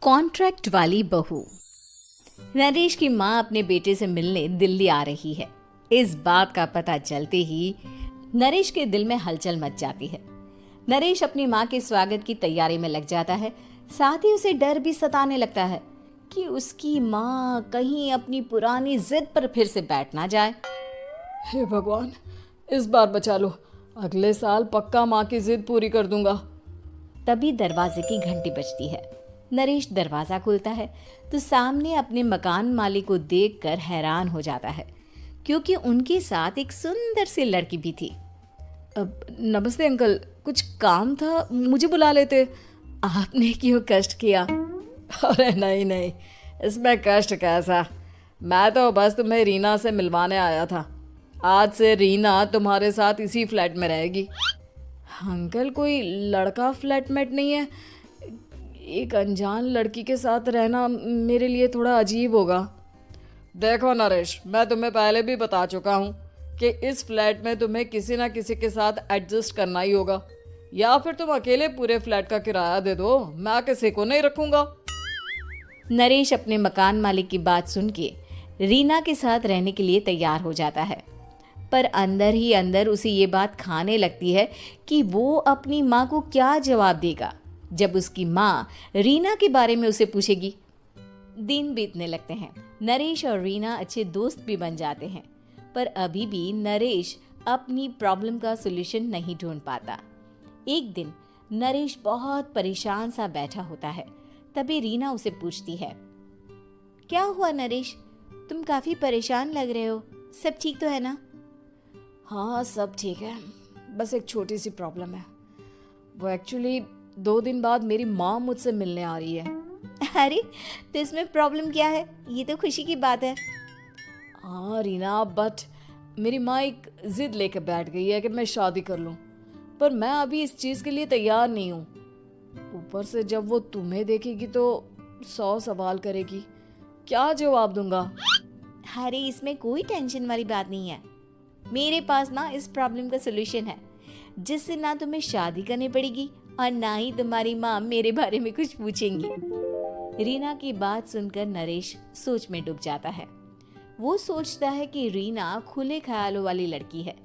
Contract वाली बहू। नरेश की माँ अपने बेटे से मिलने दिल्ली आ रही है। इस बात का पता चलते ही नरेश के दिल में हलचल मच जाती है। नरेश अपनी माँ के स्वागत की तैयारी में लग जाता है। साथ ही उसे डर भी सताने लगता है कि उसकी माँ कहीं अपनी पुरानी जिद पर फिर से बैठ ना जाए। हे भगवान, इस बार बचा लो। अगले साल पक्का माँ की जिद पूरी कर दूंगा। तभी दरवाजे की घंटी बजती है। नरेश दरवाजा खोलता है तो सामने अपने मकान मालिक को देखकर हैरान हो जाता है, क्योंकि उनके साथ एक सुंदर सी लड़की भी थी। नमस्ते अंकल, कुछ काम था, मुझे बुला लेते। आपने क्यों कष्ट किया? अरे नहीं नहीं, इसमें कष्ट कैसा। मैं तो बस तुम्हें रीना से मिलवाने आया था। आज से रीना तुम्हारे साथ इसी फ्लैट में रहेगी। अंकल, कोई लड़का फ्लैटमेट नहीं है? एक अनजान लड़की के साथ रहना मेरे लिए थोड़ा अजीब होगा। देखो नरेश, मैं तुम्हें पहले भी बता चुका हूँ कि इस फ्लैट में तुम्हें किसी ना किसी के साथ एडजस्ट करना ही होगा, या फिर तुम अकेले पूरे फ्लैट का किराया दे दो, मैं किसी को नहीं रखूँगा। नरेश अपने मकान मालिक की बात सुन के रीना के साथ रहने के लिए तैयार हो जाता है, पर अंदर ही अंदर उसे ये बात खाने लगती है कि वो अपनी माँ को क्या जवाब देगा जब उसकी माँ रीना के बारे में उसे पूछेगी। दिन बीतने लगते हैं। नरेश और रीना अच्छे दोस्त भी बन जाते हैं, पर अभी भी नरेश अपनी प्रॉब्लम का सॉल्यूशन नहीं ढूंढ पाता। एक दिन नरेश बहुत परेशान सा बैठा होता है। तभी रीना उसे पूछती है, क्या हुआ नरेश, तुम काफी परेशान लग रहे हो, सब ठीक तो है ना? हाँ सब ठीक है, बस एक छोटी सी प्रॉब्लम है। वो एक्चुअली 2 दिन बाद मेरी माँ मुझसे मिलने आ रही है। अरे तो इसमें प्रॉब्लम क्या है, ये तो खुशी की बात है। हाँ रीना, बट मेरी माँ एक जिद लेकर बैठ गई है कि मैं शादी कर लूँ, पर मैं अभी इस चीज़ के लिए तैयार नहीं हूँ। ऊपर से जब वो तुम्हें देखेगी तो 100 सवाल करेगी, क्या जवाब दूंगा? अरे इसमें कोई टेंशन वाली बात नहीं है। मेरे पास ना इस प्रॉब्लम का सलूशन है, जिससे ना तुम्हें शादी करनी पड़ेगी और ना ही तुम्हारी माँ मेरे बारे में कुछ पूछेंगी। रीना की बात सुनकर नरेश सोच में डूब जाता है। वो सोचता है कि रीना खुले ख्यालों वाली लड़की है,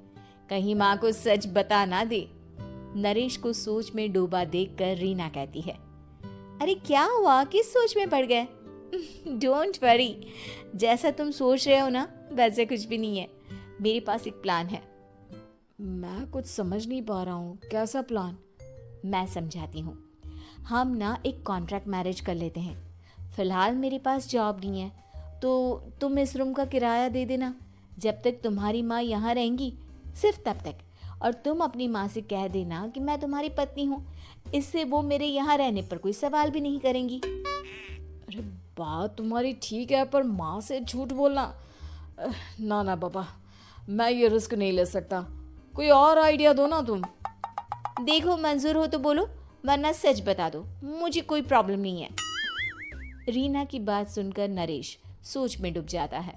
कहीं माँ को सच बता ना दे। नरेश को सोच में डूबा देखकर रीना कहती है, अरे क्या हुआ, किस सोच में पड़ गए? डोंट वरी, जैसा तुम सोच रहे हो ना वैसे कुछ भी नहीं है। मेरे पास एक प्लान है। मैं कुछ समझ नहीं पा रहा हूँ, कैसा प्लान? मैं समझाती हूँ। हम ना एक कॉन्ट्रैक्ट मैरिज कर लेते हैं। फिलहाल मेरे पास जॉब नहीं है, तो तुम इस रूम का किराया दे देना जब तक तुम्हारी माँ यहाँ रहेंगी, सिर्फ तब तक। और तुम अपनी माँ से कह देना कि मैं तुम्हारी पत्नी हूँ, इससे वो मेरे यहाँ रहने पर कोई सवाल भी नहीं करेंगी। अरे बात तुम्हारी ठीक है, पर माँ से झूठ बोलना, ना ना बाबा, मैं ये रिस्क नहीं ले सकता। कोई और आइडिया दो ना तुम। देखो मंजूर हो तो बोलो, वरना सच बता दो, मुझे कोई प्रॉब्लम नहीं है। रीना की बात सुनकर नरेश सोच में डूब जाता है।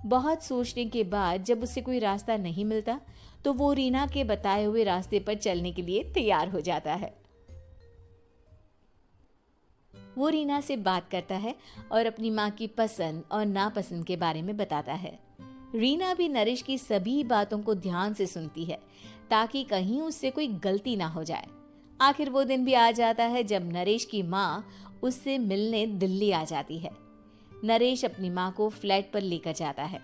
बहुत सोचने के बाद जब उसे कोई रास्ता नहीं मिलता तो वो रीना के बताए हुए रास्ते पर चलने के लिए तैयार हो जाता है। वो रीना से बात करता है और अपनी माँ की पसंद और नापसंद के बारे में बताता है। रीना भी नरेश की सभी बातों को ध्यान से सुनती है, ताकि कहीं उससे कोई गलती ना हो जाए। आखिर वो दिन भी आ जाता है जब नरेश की माँ उससे मिलने दिल्ली आ जाती है। नरेश अपनी माँ को फ्लैट पर लेकर जाता है।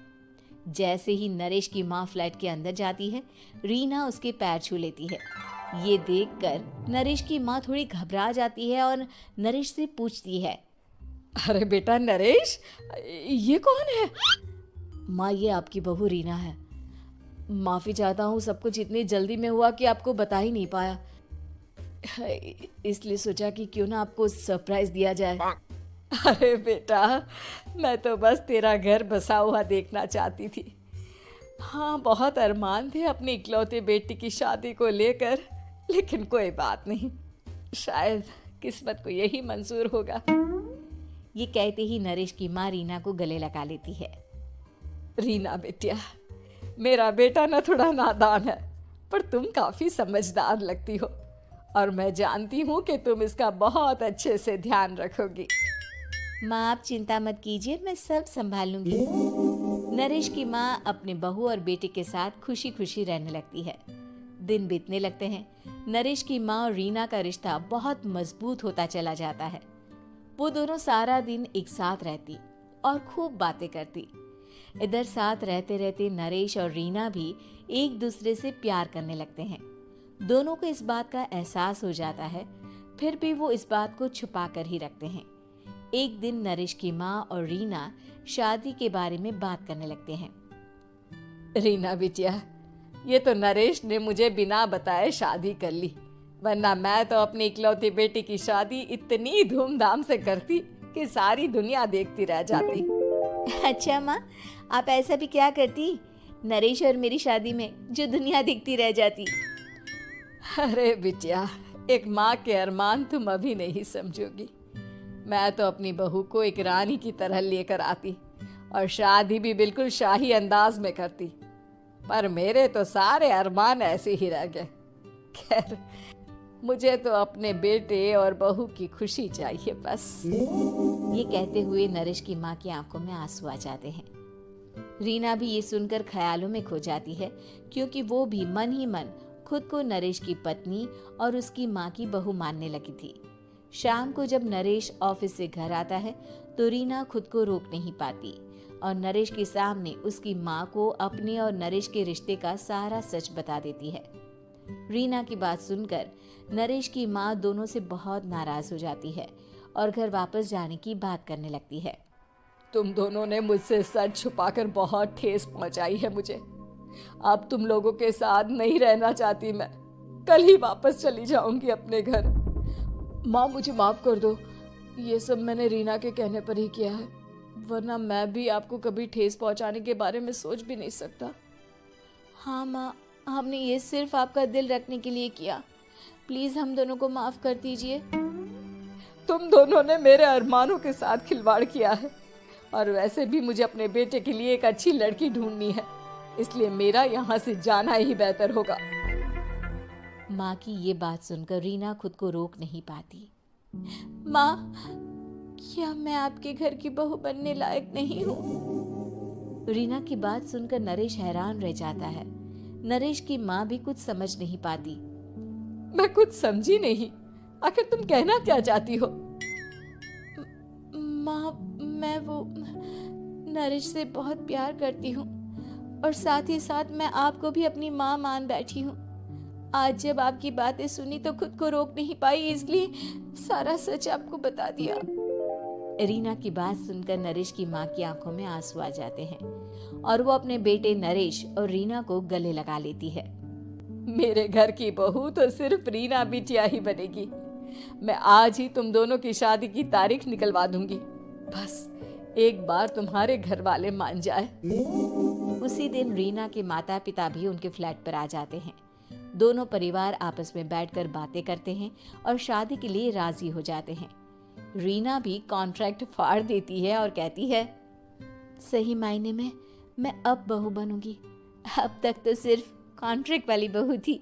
जैसे ही नरेश की माँ फ्लैट के अंदर जाती है, रीना उसके पैर छू लेती है। ये देखकर नरेश की माँ थोड़ी घबरा जाती है और नरेश से पूछती है, अरे बेटा नरेश, ये कौन है? माँ, ये आपकी बहू रीना है। माफ़ी चाहता हूँ, सब कुछ इतनी जल्दी में हुआ कि आपको बता ही नहीं पाया, इसलिए सोचा कि क्यों ना आपको सरप्राइज दिया जाए। अरे बेटा, मैं तो बस तेरा घर बसा हुआ देखना चाहती थी। हाँ, बहुत अरमान थे अपनी इकलौते बेटी की शादी को लेकर, लेकिन कोई बात नहीं, शायद किस्मत को यही मंजूर होगा। ये कहते ही नरेश की माँ रीना को गले लगा लेती है। रीना बेटिया, मेरा बेटा ना थोड़ा नादान है, पर तुम काफ़ी समझदार लगती हो, और मैं जानती हूँ कि तुम इसका बहुत अच्छे से ध्यान रखोगी। माँ आप चिंता मत कीजिए, मैं सब संभाल लूंगी। नरेश की माँ अपने बहू और बेटे के साथ खुशी खुशी रहने लगती है। दिन बीतने लगते हैं। नरेश की माँ और रीना का रिश्ता बहुत मजबूत होता चला जाता है। वो दोनों सारा दिन एक साथ रहती और खूब बातें करती। इधर साथ रहते रहते नरेश और रीना भी एक दूसरे से प्यार करने लगते हैं। दोनों को इस बात का एहसास हो जाता है, फिर भी वो इस बात को छुपा कर ही रखते हैं। एक दिन नरेश की माँ और रीना शादी के बारे में बात करने लगते हैं। रीना बिटिया, ये तो नरेश ने मुझे बिना बताए शादी कर ली, वरना मैं तो अपनी इकलौती बेटी की शादी इतनी धूमधाम से करती कि सारी दुनिया देखती रह जाती। अच्छा माँ, आप ऐसा भी क्या करती नरेश और मेरी शादी में जो दुनिया देखती रह जाती? अरे बिटिया, एक माँ के अरमान तुम अभी नहीं समझोगी। मैं तो अपनी बहू को एक रानी की तरह लेकर आती और शादी भी बिल्कुल शाही अंदाज में करती, पर मेरे तो सारे अरमान ऐसे ही रह गए। खैर, मुझे तो अपने बेटे और बहू की खुशी चाहिए बस। ये कहते हुए नरेश की माँ की आंखों में आंसू आ जाते हैं। रीना भी ये सुनकर ख्यालों में खो जाती है, क्योंकि वो भी मन ही मन खुद को नरेश की पत्नी और उसकी माँ की बहू मानने लगी थी। शाम को जब नरेश ऑफिस से घर आता है तो रीना खुद को रोक नहीं पाती और नरेश के सामने उसकी माँ को अपने और नरेश के रिश्ते का सारा सच बता देती है। रीना की बात सुनकर नरेश की माँ दोनों से बहुत नाराज हो जाती है और घर वापस जाने की बात करने लगती है। तुम दोनों ने मुझसे सच छुपाकर बहुत ठेस पहुंचाई है मुझे। अब तुम लोगों के साथ नहीं रहना चाहती मैं। कल ही वापस चली जाऊंगी अपने घर। माँ, मुझे माफ कर दो। ये सब मैंने रीना के कहने पर ही किया है, वरना मैं भी आपको कभी ठेस पहुंचाने के बारे में सोच भी नहीं सकता। हाँ माँ, हमने ये सिर्फ आपका दिल रखने के लिए किया। प्लीज हम दोनों को माफ कर दीजिए। तुम दोनों ने मेरे अरमानों के साथ खिलवाड़ किया है और वैसे भी मुझे अपने बेटे के लिए एक अच्छी लड़की ढूंढनी है, इसलिए मेरा यहाँ से जाना ही बेहतर होगा। माँ की ये बात सुनकर रीना खुद को रोक नहीं पाती। माँ, क्या मैं आपके घर की बहू बनने लायक नहीं हूँ? रीना की बात सुनकर नरेश हैरान रह जाता है। नरेश की माँ भी कुछ समझ नहीं पाती। मैं कुछ समझी नहीं, आखिर तुम कहना क्या चाहती हो? माँ, मैं वो नरेश से बहुत प्यार करती हूँ और साथ ही साथ मैं आपको भी अपनी माँ मान बैठी हूँ। आज जब आपकी बातें सुनी तो खुद को रोक नहीं पाई, इसलिए सारा सच आपको बता दिया। रीना की बात सुनकर नरेश की माँ की आंखों में आंसू आ जाते हैं और वो अपने बेटे नरेश और रीना को गले लगा लेती है। मेरे घर की बहू तो सिर्फ रीना बिटिया ही बनेगी। मैं आज ही तुम दोनों की शादी की तारीख निकलवा दूंगी, बस एक बार तुम्हारे घर वाले मान जाए। उसी दिन रीना के माता पिता भी उनके फ्लैट पर आ जाते हैं। दोनों परिवार आपस में बैठकर बातें करते हैं और शादी के लिए राजी हो जाते हैं। रीना भी कॉन्ट्रैक्ट फाड़ देती है और कहती है, सही मायने में मैं अब बहू बनूंगी। अब तक तो सिर्फ कॉन्ट्रैक्ट वाली बहू थी।